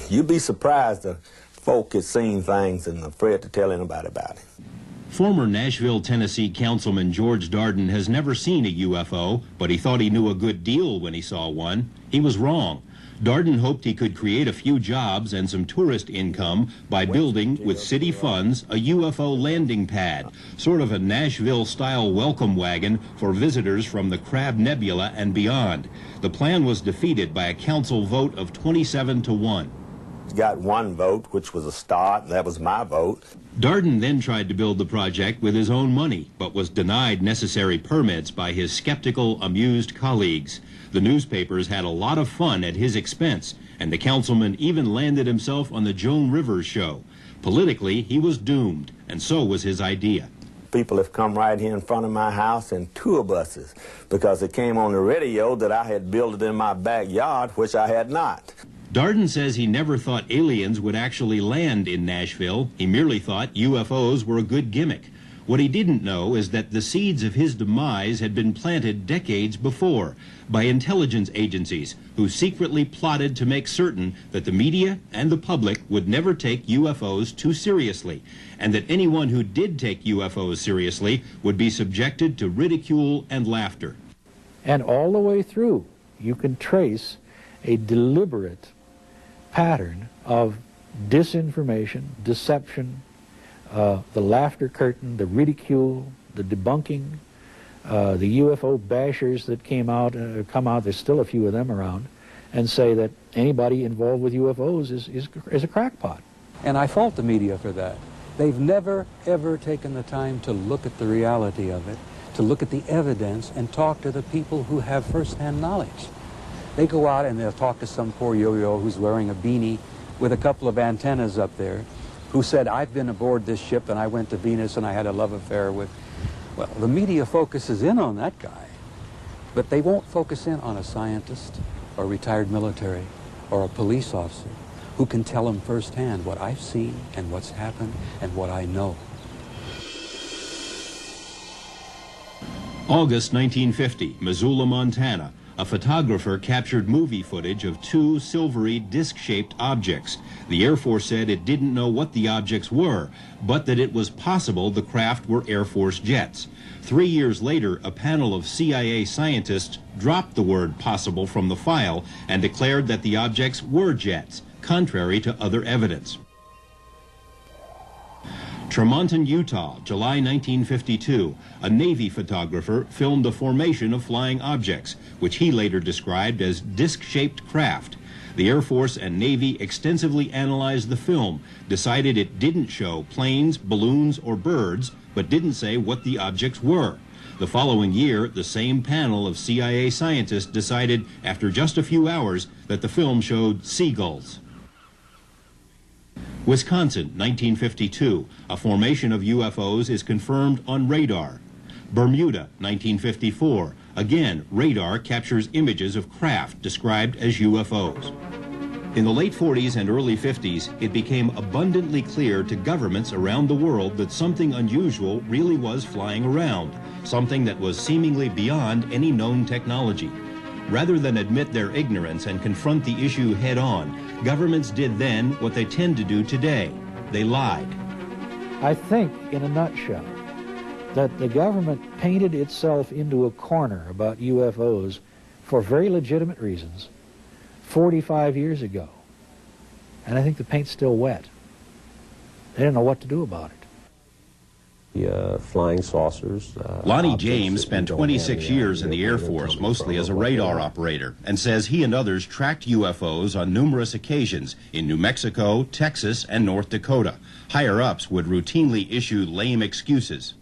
You'd be surprised the folk has seen things and afraid to tell anybody about it. Former Nashville, Tennessee Councilman George Darden has never seen a UFO, but he thought he knew a good deal when he saw one. He was wrong. Darden hoped he could create a few jobs and some tourist income by building, with city funds, a UFO landing pad, sort of a Nashville-style welcome wagon for visitors from the Crab Nebula and beyond. The plan was defeated by a council vote of 27-1. Got one vote, which was a start. That was my vote. Darden then tried to build the project with his own money, but was denied necessary permits by his skeptical, amused colleagues. The newspapers had a lot of fun at his expense, and the councilman even landed himself on the Joan Rivers show. Politically, he was doomed, and so was his idea. People have come right here in front of my house in tour buses because it came on the radio that I had built it in my backyard, which I had not. Darden says he never thought aliens would actually land in Nashville. He merely thought UFOs were a good gimmick. What he didn't know is that the seeds of his demise had been planted decades before by intelligence agencies who secretly plotted to make certain that the media and the public would never take UFOs too seriously, and that anyone who did take UFOs seriously would be subjected to ridicule and laughter. And all the way through, you can trace a deliberate pattern of disinformation, deception, the laughter curtain, the ridicule, the debunking, the UFO bashers that come out, there's still a few of them around, and say that anybody involved with UFOs is a crackpot. And I fault the media for that. They've never, ever taken the time to look at the reality of it, to look at the evidence and talk to the people who have first-hand knowledge. They go out and they'll talk to some poor yo-yo who's wearing a beanie with a couple of antennas up there, who said, I've been aboard this ship and I went to Venus and I had a love affair with... Well, the media focuses in on that guy, but they won't focus in on a scientist or retired military or a police officer who can tell them firsthand what I've seen and what's happened and what I know. August 1950, Missoula, Montana. A photographer captured movie footage of two silvery disc-shaped objects. The Air Force said it didn't know what the objects were, but that it was possible the craft were Air Force jets. 3 years later, a panel of CIA scientists dropped the word possible from the file and declared that the objects were jets, contrary to other evidence. Tremonton, Utah, July 1952. A Navy photographer filmed the formation of flying objects, which he later described as disc-shaped craft. The Air Force and Navy extensively analyzed the film, decided it didn't show planes, balloons, or birds, but didn't say what the objects were. The following year, the same panel of CIA scientists decided, after just a few hours, that the film showed seagulls. Wisconsin, 1952. A formation of UFOs is confirmed on radar. Bermuda, 1954. Again, radar captures images of craft described as UFOs. In the late 40s and early 50s, it became abundantly clear to governments around the world that something unusual really was flying around, something that was seemingly beyond any known technology. Rather than admit their ignorance and confront the issue head-on, governments did then what they tend to do today. They lied. I think, in a nutshell, that the government painted itself into a corner about UFOs for very legitimate reasons 45 years ago. And I think the paint's still wet. They didn't know what to do about it. Flying saucers. Lonnie James spent 26 years in the Air Force, mostly as a radar operator, and says he and others tracked UFOs on numerous occasions in New Mexico, Texas, and North Dakota. Higher-ups would routinely issue lame excuses.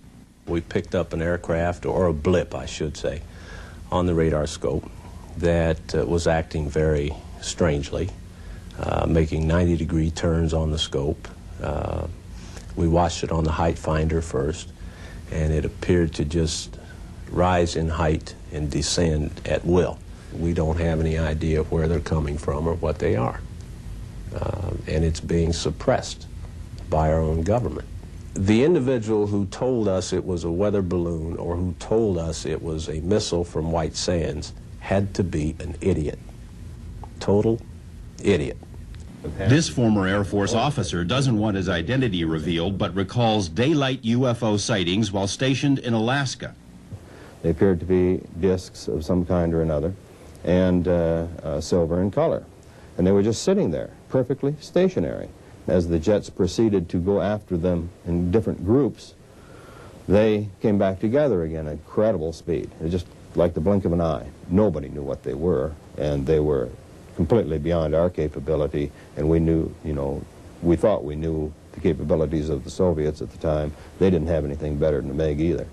We picked up an aircraft, or a blip, I should say, on the radar scope that was acting very strangely, making 90-degree turns on the scope. We watched it on the height finder first, and it appeared to just rise in height and descend at will. We don't have any idea of where they're coming from or what they are. And it's being suppressed by our own government. The individual who told us it was a weather balloon or who told us it was a missile from White Sands had to be an idiot. Total idiot. This former Air Force officer doesn't want his identity revealed, but recalls daylight UFO sightings while stationed in Alaska. They appeared to be discs of some kind or another, and silver in color. And they were just sitting there, perfectly stationary. As the jets proceeded to go after them in different groups, they came back together again at incredible speed. It was just like the blink of an eye. Nobody knew what they were, and they were completely beyond our capability, and we knew, you know, we thought we knew the capabilities of the Soviets at the time. They didn't have anything better than MiG either.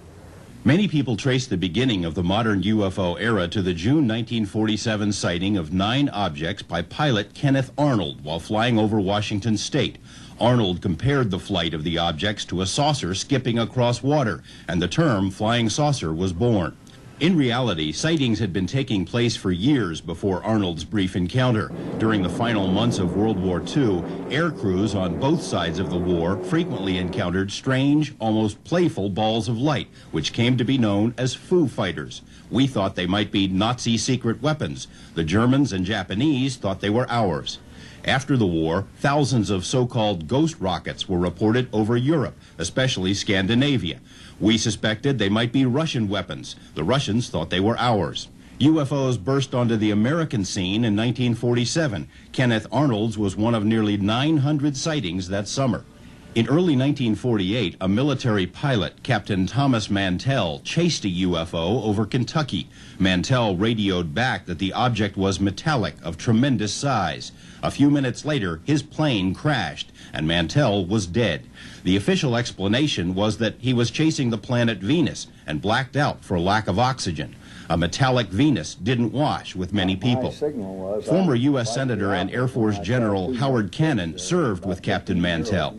Many people trace the beginning of the modern UFO era to the June 1947 sighting of 9 objects by pilot Kenneth Arnold while flying over Washington State. Arnold compared the flight of the objects to a saucer skipping across water, and the term flying saucer was born. In reality, sightings had been taking place for years before Arnold's brief encounter. During the final months of World War II, air crews on both sides of the war frequently encountered strange, almost playful balls of light, which came to be known as Foo Fighters. We thought they might be Nazi secret weapons. The Germans and Japanese thought they were ours. After the war, thousands of so-called ghost rockets were reported over Europe, especially Scandinavia. We suspected they might be Russian weapons. The Russians thought they were ours. UFOs burst onto the American scene in 1947. Kenneth Arnold's was one of nearly 900 sightings that summer. In early 1948, a military pilot, Captain Thomas Mantell, chased a UFO over Kentucky. Mantell radioed back that the object was metallic, of tremendous size. A few minutes later, his plane crashed, and Mantell was dead. The official explanation was that he was chasing the planet Venus and blacked out for lack of oxygen. A metallic Venus didn't wash with many people. Former U.S. Senator and Air Force General Howard Cannon served with Captain Mantell.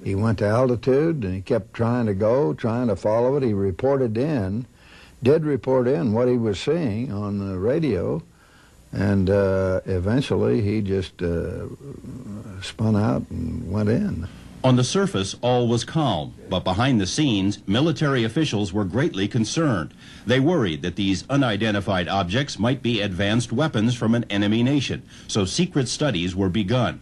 He went to altitude, and he kept trying to go, trying to follow it. He did report in what he was seeing on the radio, and eventually he just spun out and went in. On the surface, all was calm, but behind the scenes, military officials were greatly concerned. They worried that these unidentified objects might be advanced weapons from an enemy nation, so secret studies were begun.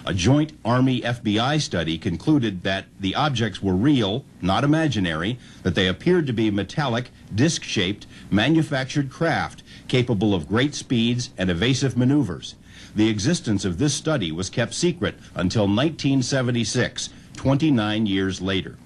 A joint Army-FBI study concluded that the objects were real, not imaginary, that they appeared to be metallic, disc-shaped, manufactured craft capable of great speeds and evasive maneuvers. The existence of this study was kept secret until 1976, 29 years later.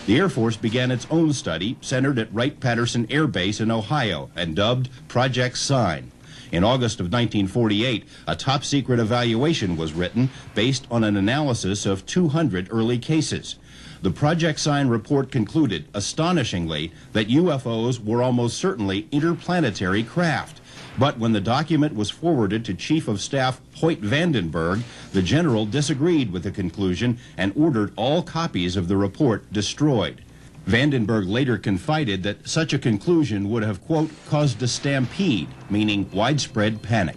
The Air Force began its own study centered at Wright-Patterson Air Base in Ohio and dubbed Project Sign. In August of 1948, a top-secret evaluation was written based on an analysis of 200 early cases. The Project Sign report concluded, astonishingly, that UFOs were almost certainly interplanetary craft. But when the document was forwarded to Chief of Staff Hoyt Vandenberg, the general disagreed with the conclusion and ordered all copies of the report destroyed. Vandenberg later confided that such a conclusion would have, quote, caused a stampede, meaning widespread panic.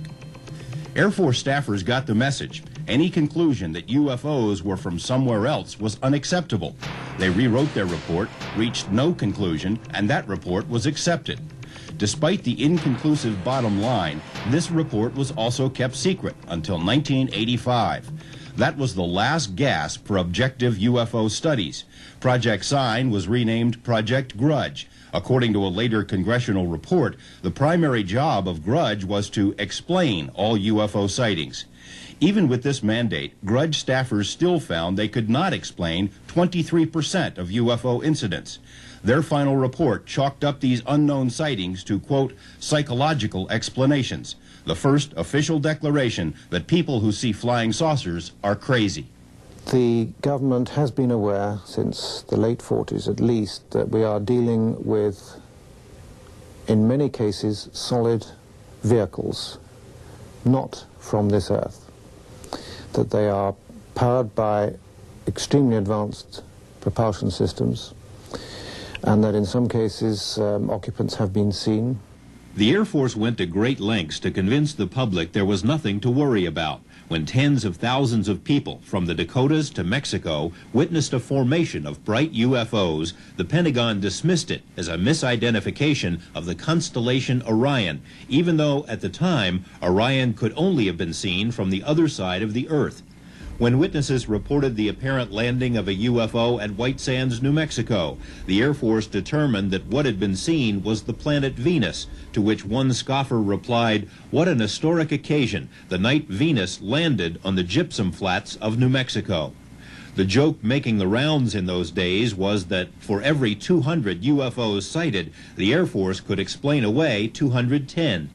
Air Force staffers got the message. Any conclusion that UFOs were from somewhere else was unacceptable. They rewrote their report, reached no conclusion, and that report was accepted. Despite the inconclusive bottom line, this report was also kept secret until 1985. That was the last gasp for objective UFO studies. Project Sign was renamed Project Grudge. According to a later congressional report, the primary job of Grudge was to explain all UFO sightings. Even with this mandate, Grudge staffers still found they could not explain 23% of UFO incidents. Their final report chalked up these unknown sightings to, quote, psychological explanations, the first official declaration that people who see flying saucers are crazy. The government has been aware since the late 40s at least that we are dealing with, in many cases, solid vehicles, not from this earth, that they are powered by extremely advanced propulsion systems, and that in some cases occupants have been seen. The Air Force went to great lengths to convince the public there was nothing to worry about. when tens of thousands of people from the Dakotas to Mexico witnessed a formation of bright UFOs, the Pentagon dismissed it as a misidentification of the constellation Orion, even though at the time Orion could only have been seen from the other side of the Earth. When witnesses reported the apparent landing of a UFO at White Sands, New Mexico, the Air Force determined that what had been seen was the planet Venus, to which one scoffer replied, "What an historic occasion, the night Venus landed on the gypsum flats of New Mexico." The joke making the rounds in those days was that for every 200 UFOs sighted, the Air Force could explain away 210.